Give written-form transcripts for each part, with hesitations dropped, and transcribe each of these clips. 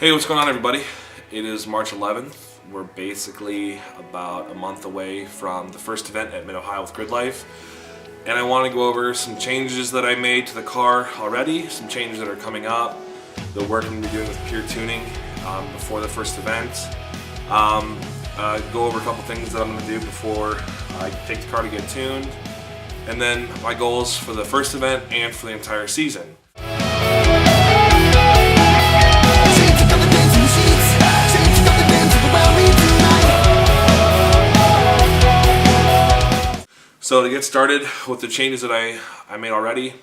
Hey, what's going on, everybody? It is March 11th. We're basically about a month away from the first event at Mid-Ohio with Grid Life. And I want to go over some changes that I made to the car already, some changes that are coming up, the work I'm going to be doing with Pure Tuning before the first event. Go over a couple things that I'm going to do before I take the car to get tuned. And then my goals for the first event and for the entire season. So to get started with the changes that I made already,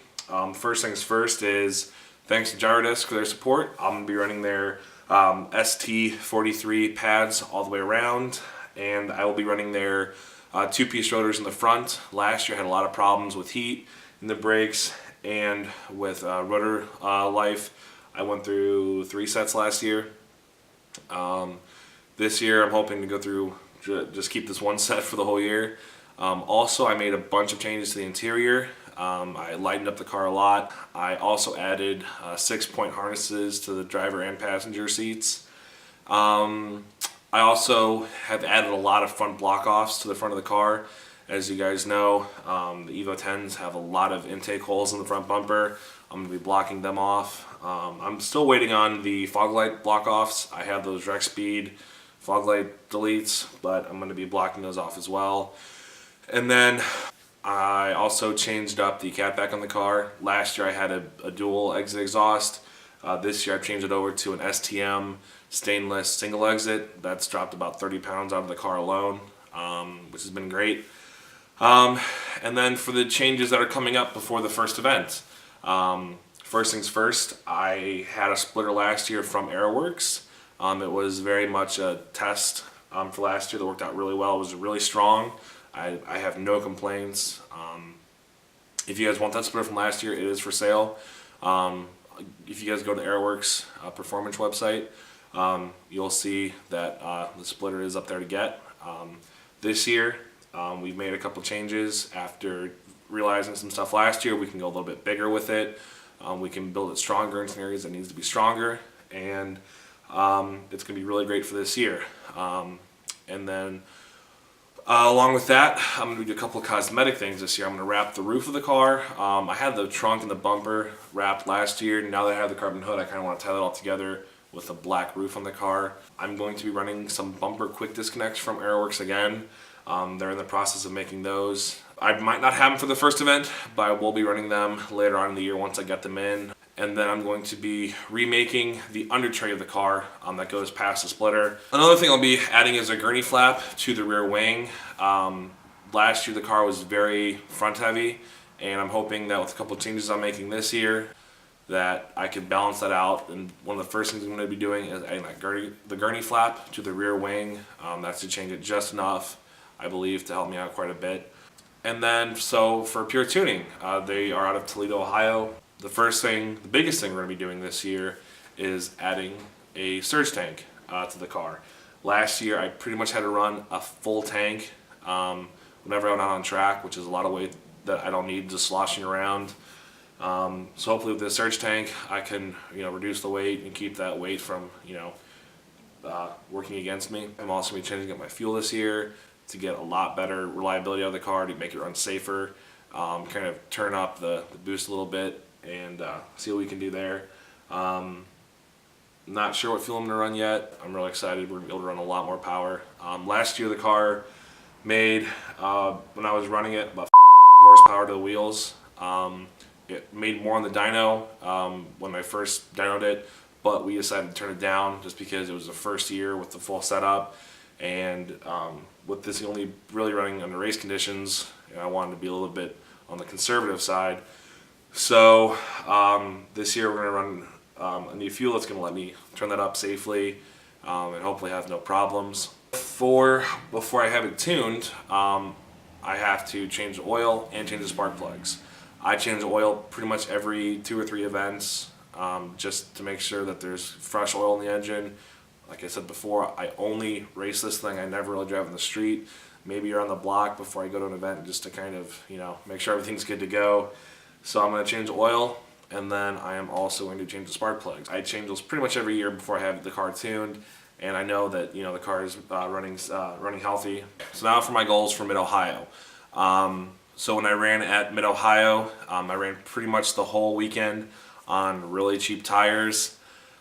first things first is thanks to Gyrodisc for their support. I'm going to be running their ST43 pads all the way around, and I will be running their two-piece rotors in the front. Last year I had a lot of problems with heat in the brakes and with rotor life. I went through 3 sets last year. This year I'm hoping to go through, just keep this one set for the whole year. Also, I made a bunch of changes to the interior. I lightened up the car a lot. I also added 6-point harnesses to the driver and passenger seats. I also have added a lot of front block-offs to the front of the car. As you guys know, the Evo 10s have a lot of intake holes in the front bumper. I'm going to be blocking them off. I'm still waiting on the fog light block-offs. I have those Rec Speed fog light deletes, but I'm going to be blocking those off as well. And then I also changed up the catback on the car. Last year I had a dual exit exhaust. This year I've changed it over to an STM stainless single exit. That's dropped about 30 pounds out of the car alone, which has been great. And then for the changes that are coming up before the first event. First things first, I had a splitter last year from Aeroworks. It was very much a test for last year that worked out really well. It was really strong. I have no complaints. If you guys want that splitter from last year, it is for sale. If you guys go to Aeroworks performance website, you'll see that the splitter is up there to get. This year, we've made a couple changes. After realizing some stuff last year, we can go a little bit bigger with it. We can build it stronger in some areas that needs to be stronger, and it's going to be really great for this year. And then along with that, I'm going to do a couple of cosmetic things this year. I'm going to wrap the roof of the car. I had the trunk and the bumper wrapped last year. Now that I have the carbon hood, I kind of want to tie that all together with a black roof on the car. I'm going to be running some bumper quick disconnects from Aeroworks again. They're in the process of making those. I might not have them for the first event, but I will be running them later on in the year once I get them in. And then I'm going to be remaking the under tray of the car that goes past the splitter. Another thing I'll be adding is a gurney flap to the rear wing. Last year the car was very front heavy, and I'm hoping that with a couple of changes I'm making this year that I can balance that out. And one of the first things I'm going to be doing is adding the gurney flap to the rear wing. That's to change it just enough, I believe, to help me out quite a bit. And then, so for Pure Tuning, they are out of Toledo, Ohio. The biggest thing we're going to be doing this year is adding a surge tank to the car. Last year I pretty much had to run a full tank whenever I'm not on track, which is a lot of weight that I don't need just sloshing around. So hopefully with this surge tank I can reduce the weight and keep that weight from working against me. I'm also going to be changing up my fuel this year to get a lot better reliability out of the car, to make it run safer, kind of turn up the boost a little bit and see what we can do there. Not sure what fuel I'm going to run yet. I'm really excited. We're going to be able to run a lot more power. Last year the car made, when I was running it, about horsepower to the wheels. It made more on the dyno when I first dynoed it, but we decided to turn it down just because it was the first year with the full setup. And with this only really running under race conditions, I wanted to be a little bit on the conservative side. So this year we're going to run a new fuel that's going to let me turn that up safely and hopefully have no problems. Before I have it tuned, I have to change the oil and change the spark plugs. I change the oil pretty much every 2 or 3 events just to make sure that there's fresh oil in the engine. Like I said before, I only race this thing. I never really drive in the street. Maybe you're on the block before I go to an event just to kind of, make sure everything's good to go. So I'm going to change the oil. And then I am also going to change the spark plugs. I change those pretty much every year before I have the car tuned, and I know that the car is running healthy. So now for my goals for Mid-Ohio. So when I ran at Mid-Ohio, I ran pretty much the whole weekend on really cheap tires.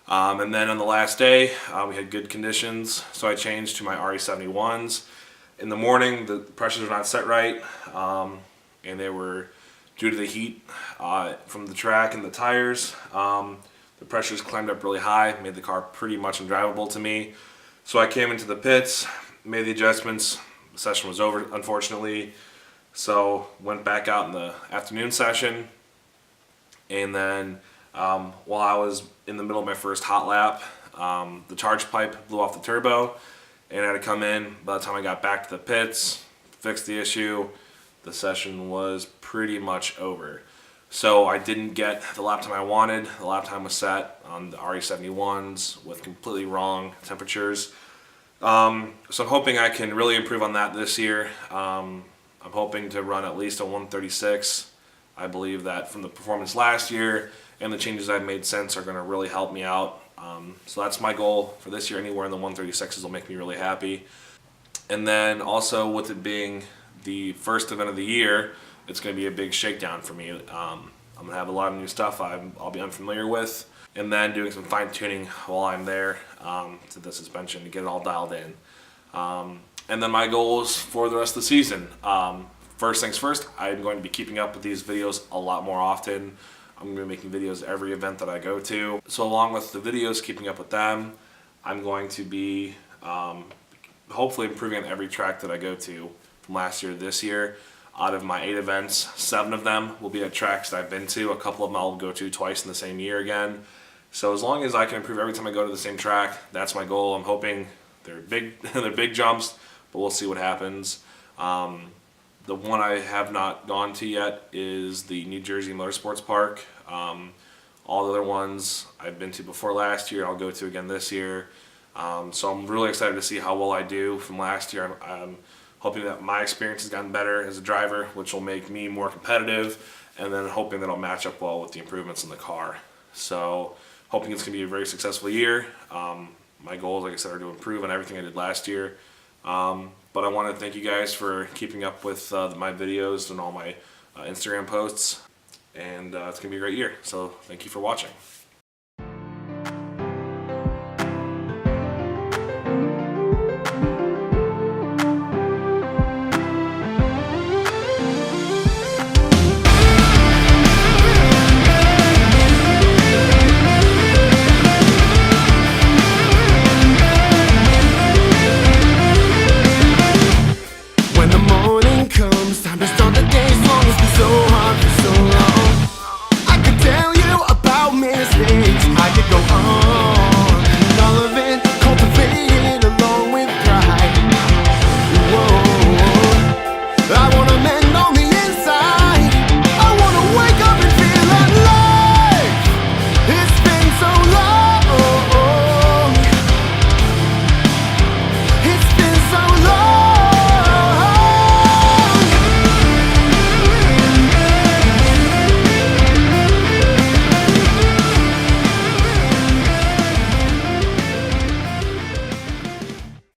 And then on the last day, we had good conditions, so I changed to my RE71s. In the morning, the pressures were not set right, and they were due to the heat from the track and the tires. The pressures climbed up really high, made the car pretty much undrivable to me. So I came into the pits, made the adjustments. The session was over, unfortunately. So went back out in the afternoon session, and then while I was in the middle of my first hot lap, the charge pipe blew off the turbo, and I had to come in. By the time I got back to the pits, fixed the issue, the session was pretty much over. So I didn't get the lap time I wanted. The lap time was set on the RE71s with completely wrong temperatures. So I'm hoping I can really improve on that this year. I'm hoping to run at least a 136. I believe that from the performance last year and the changes I've made since are going to really help me out. So that's my goal for this year. Anywhere in the 136s will make me really happy. And then also with it being the first event of the year, it's going to be a big shakedown for me. I'm going to have a lot of new stuff I'll be unfamiliar with, and then doing some fine tuning while I'm there to the suspension to get it all dialed in. And then my goals for the rest of the season. First things first, I'm going to be keeping up with these videos a lot more often. I'm going to be making videos every event that I go to. So along with the videos, keeping up with them, I'm going to be hopefully improving on every track that I go to from last year to this year. Out of my 8 events, 7 of them will be at tracks that I've been to. A couple of them I'll go to twice in the same year again. So as long as I can improve every time I go to the same track, that's my goal. I'm hoping they're big, they're big jumps, but we'll see what happens. The one I have not gone to yet is the New Jersey Motorsports Park. All the other ones I've been to before last year, I'll go to again this year. So I'm really excited to see how well I do from last year. I'm hoping that my experience has gotten better as a driver, which will make me more competitive, and then hoping that I'll match up well with the improvements in the car. So hoping it's going to be a very successful year. My goals, like I said, are to improve on everything I did last year. But I want to thank you guys for keeping up with my videos and all my Instagram posts. And it's going to be a great year. So thank you for watching.